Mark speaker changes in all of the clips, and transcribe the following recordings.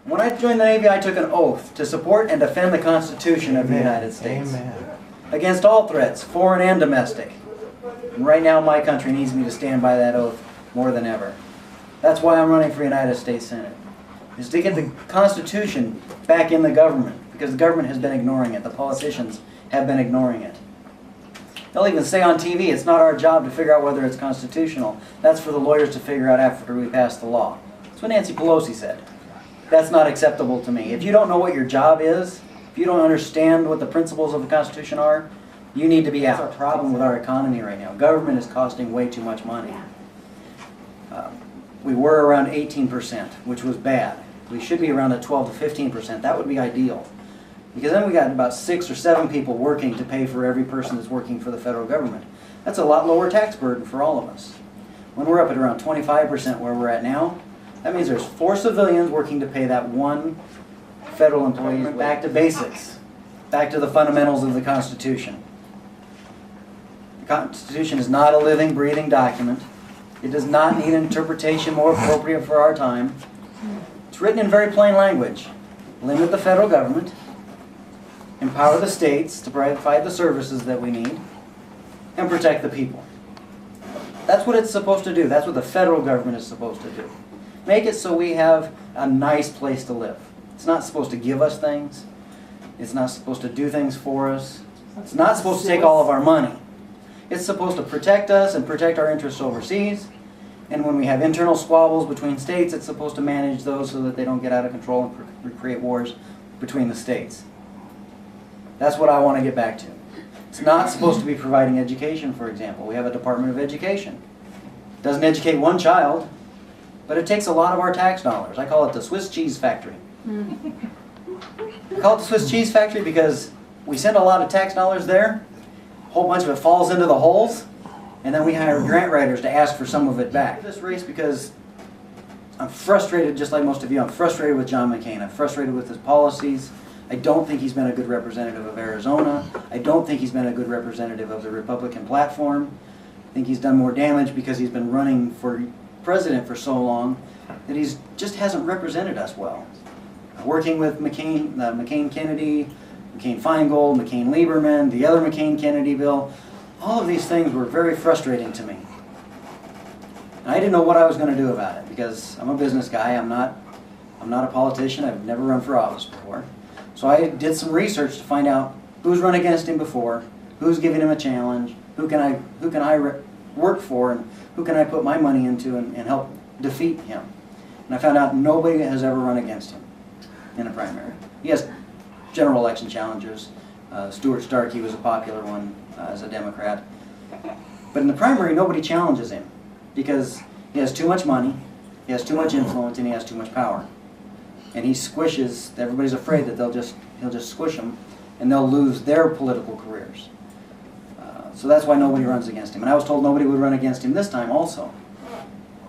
Speaker 1: When I joined the Navy, I took an oath to support and defend the Constitution of the United States.
Speaker 2: Amen.
Speaker 1: Against all threats, foreign and domestic. And right now, my country needs me to stand by that oath more than ever. That's why I'm running for United States Senate, is to get the Constitution back in the government, because the government has been ignoring it. The politicians have been ignoring it. They'll even say on TV, it's not our job to figure out whether it's constitutional. That's for the lawyers to figure out after we pass the law. That's what Nancy Pelosi said. That's not acceptable to me. If you don't know what your job is, if you don't understand what the principles of the Constitution are, you need to be out. That's our problem with our economy right now. Government is costing way too much money. We were around 18%, which was bad. We should be around a 12 to 15%. That would be ideal. Because then we got about 6 or 7 people working to pay for every person that's working for the federal government. That's a lot lower tax burden for all of us. When we're up at around 25% where we're at now, that means there's 4 civilians working to pay that one federal employee. Back to basics. Back to the fundamentals of the Constitution. The Constitution is not a living, breathing document. It does not need an interpretation more appropriate for our time. It's written in very plain language. Limit the federal government. Empower the states to provide the services that we need, and protect the people. That's what it's supposed to do. That's what the federal government is supposed to do. Make it so we have a nice place to live. It's not supposed to give us things. It's not supposed to do things for us. It's not supposed to take all of our money. It's supposed to protect us and protect our interests overseas. And when we have internal squabbles between states, it's supposed to manage those so that they don't get out of control and create wars between the states. That's what I want to get back to. It's not supposed to be providing education, for example. We have a Department of Education. It doesn't educate one child, but it takes a lot of our tax dollars. I call it the Swiss cheese factory. I call it the Swiss cheese factory because we send a lot of tax dollars there, a whole bunch of it falls into the holes, and then we hire grant writers to ask for some of it back. This race because I'm frustrated, just like most of you, I'm frustrated with John McCain. I'm frustrated with his policies. I don't think he's been a good representative of Arizona. I don't think he's been a good representative of the Republican platform. I think he's done more damage because he's been running for president for so long that he just hasn't represented us well. Working with McCain, McCain-Kennedy, McCain-Feingold, McCain-Lieberman, the other McCain-Kennedy bill, all of these things were very frustrating to me. And I didn't know what I was going to do about it because I'm a business guy. I'm not a politician. I've never run for office before. So I did some research to find out who's run against him before, who's giving him a challenge, who can I work for, and who can I put my money into and help defeat him. And I found out nobody has ever run against him in a primary. He has general election challengers. Stuart Starkey was a popular one as a Democrat. But in the primary, nobody challenges him because he has too much money, he has too much influence, and he has too much power. And he squishes, everybody's afraid that he'll just squish them and they'll lose their political careers. So that's why nobody runs against him. And I was told nobody would run against him this time also.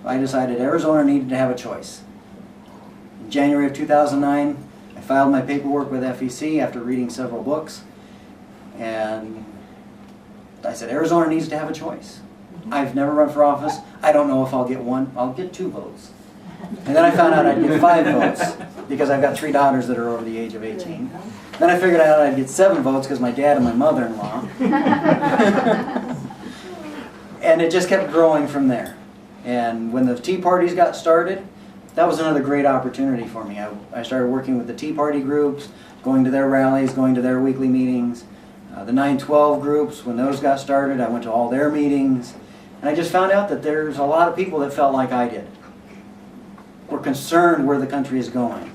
Speaker 1: I decided Arizona needed to have a choice. In January of 2009, I filed my paperwork with FEC after reading several books. And I said, Arizona needs to have a choice. I've never run for office. I don't know if I'll get one. I'll get 2 votes. And then I found out I'd get 5 votes because I've got 3 daughters that are over the age of 18. Then I figured out I'd get 7 votes because my dad and my mother-in-law. And it just kept growing from there. And when the Tea Parties got started, that was another great opportunity for me. I started working with the Tea Party groups, going to their rallies, going to their weekly meetings. The 9/12 groups, when those got started, I went to all their meetings. And I just found out that there's a lot of people that felt like I did. We're concerned where the country is going.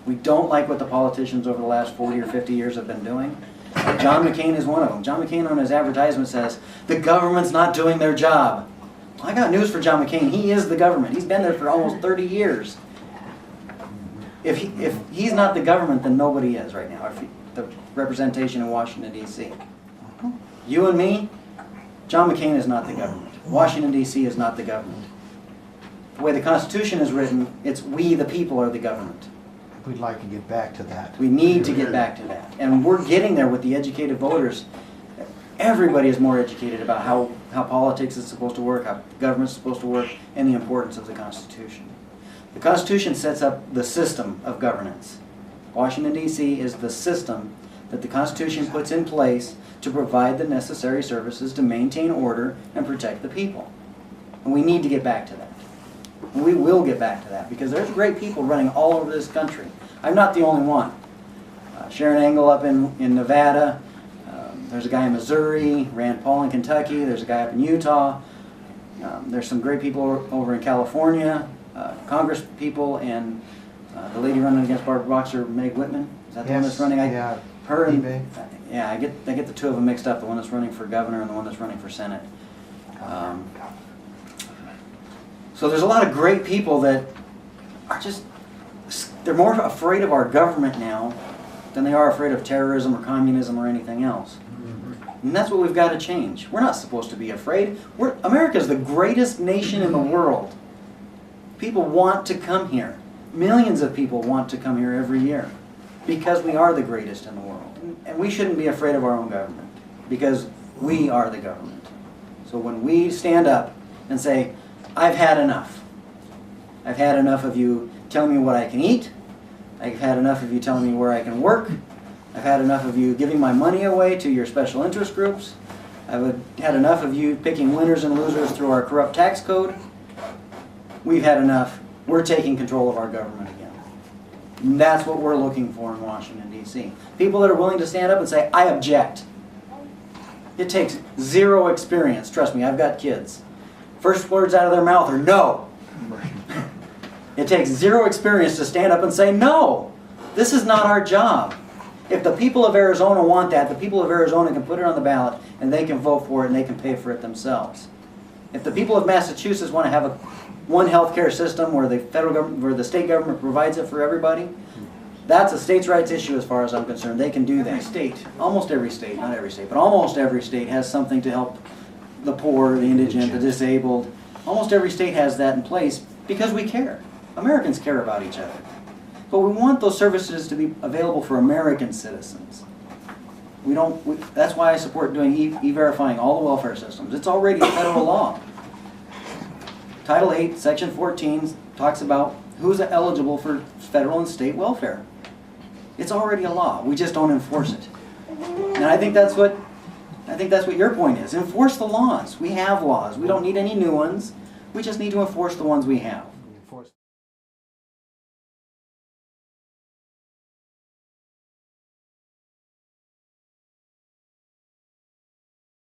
Speaker 1: We don't like what the politicians over the last 40 or 50 years have been doing. John McCain is one of them. John McCain on his advertisement says, the government's not doing their job. Well, I got news for John McCain. He is the government. He's been there for almost 30 years. If he's not the government, then nobody is right now. The representation in Washington, D.C. You and me, John McCain is not the government. Washington, D.C. is not the government. The way the Constitution is written, it's we the people are the government.
Speaker 2: We'd like to get back to that.
Speaker 1: We need to get back to that. And we're getting there with the educated voters. Everybody is more educated about how politics is supposed to work, how government is supposed to work, and the importance of the Constitution. The Constitution sets up the system of governance. Washington, D.C. is the system that the Constitution puts in place to provide the necessary services to maintain order and protect the people. And we need to get back to that. And we will get back to that because there's great people running all over this country. I'm not the only one. Sharon Engel up in Nevada. There's a guy in Missouri, Rand Paul in Kentucky. There's a guy up in Utah. There's some great people over in California, Congress people, and the lady running against Barbara Boxer, Meg Whitman. Is that the one that's running?
Speaker 2: Yeah.
Speaker 1: Her and,
Speaker 2: eBay.
Speaker 1: yeah, I get the two of them mixed up. The one that's running for governor and the one that's running for Senate. So there's a lot of great people that are just, they're more afraid of our government now than they are afraid of terrorism or communism or anything else. And that's what we've got to change. We're not supposed to be afraid. America's the greatest nation in the world. People want to come here. Millions of people want to come here every year because we are the greatest in the world. And we shouldn't be afraid of our own government because we are the government. So when we stand up and say, I've had enough. I've had enough of you telling me what I can eat. I've had enough of you telling me where I can work. I've had enough of you giving my money away to your special interest groups. I've had enough of you picking winners and losers through our corrupt tax code. We've had enough. We're taking control of our government again. And that's what we're looking for in Washington, D.C. People that are willing to stand up and say, I object. It takes zero experience. Trust me, I've got kids. First words out of their mouth are no. It takes zero experience to stand up and say, no, this is not our job. If the people of Arizona want that, the people of Arizona can put it on the ballot and they can vote for it and they can pay for it themselves. If the people of Massachusetts want to have one health care system where the federal government, where the state government provides it for everybody, that's a states' rights issue as far as I'm concerned. They can do that. Every state, almost every state, not every state, but almost every state has something to help the poor, the indigent, the disabled. Almost every state has that in place because we care. Americans care about each other. But we want those services to be available for American citizens. That's why I support doing e-verifying all the welfare systems. It's already a federal law. Title 8, Section 14 talks about who's eligible for federal and state welfare. It's already a law. We just don't enforce it. And I think that's what your point is. Enforce the laws. We have laws. We don't need any new ones. We just need to enforce the ones we have.